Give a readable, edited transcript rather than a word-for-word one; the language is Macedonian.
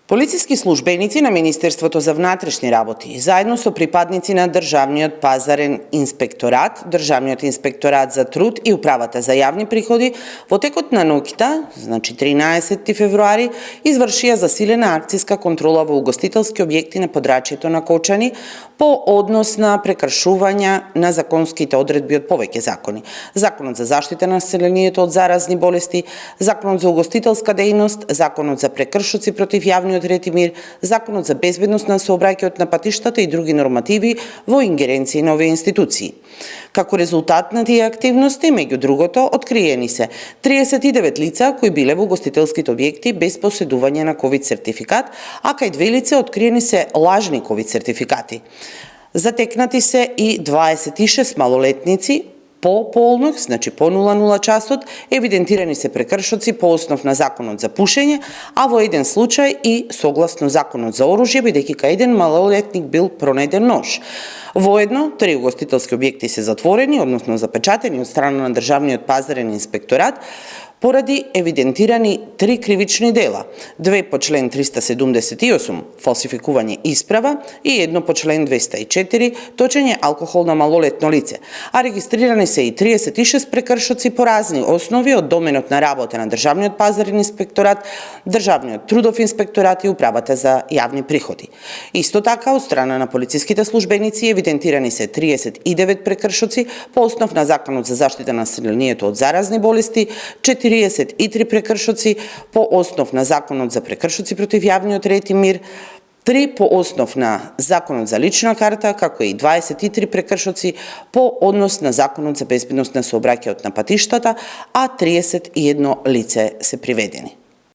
Полициски службеници на Министерството за внатрешни работи, заедно со припадници на Државниот пазарен инспекторат, Државниот инспекторат за труд и Управата за јавни приходи, во текот на ноќта, значи 13 февруари, извршија засилена акцијска контрола во угостителски објекти на подрачјето на Кочани по однос на прекршувања на законските одредби од повеќе закони. Законот за заштита на населението од заразни болести, Законот за угостителска дејност, Законот за прекршоци против јавниот ред и мир, Законот за безбедност на сообраќајот на патиштата и други нормативи во ингеренција на овие институции. Како резултат на тие активности, меѓу другото, откриени се 39 лица кои биле во угостителските објекти без поседување на ковид сертификат, а кај 2 лица откриени се лажни ковид сертификати. Затекнати се и 26 малолетници по полнок, значи по 00 часот, евидентирани се прекршоци по основ на Законот за пушење, а во еден случај и согласно Законот за оружје, бидејќи кај еден малолетник бил пронеден нож. Воедно, 3 угостителски објекти се затворени, односно запечатени од страна на Државниот пазарен инспекторат, поради евидентирани 3 кривични дела, 2 по член 378 фалсификување исправа и 1 по член 204 точење алкохол на малолетно лице, а регистрирани се и 36 прекршоци по разни основи од доменот на работа на Државниот пазарен инспекторат, Државниот трудов инспекторат и Управата за јавни приходи. Исто така, од страна на полициските службеници евидентирани се 39 прекршоци по основ на Законот за заштита на населението од заразни болести, 43 прекршоци по основ на Законот за прекршоци против јавниот ред и мир, 3 по основ на Законот за лична карта, како и 23 прекршоци по однос на Законот за безбедност на сообраќајот на патиштата, а 31 лице се приведени.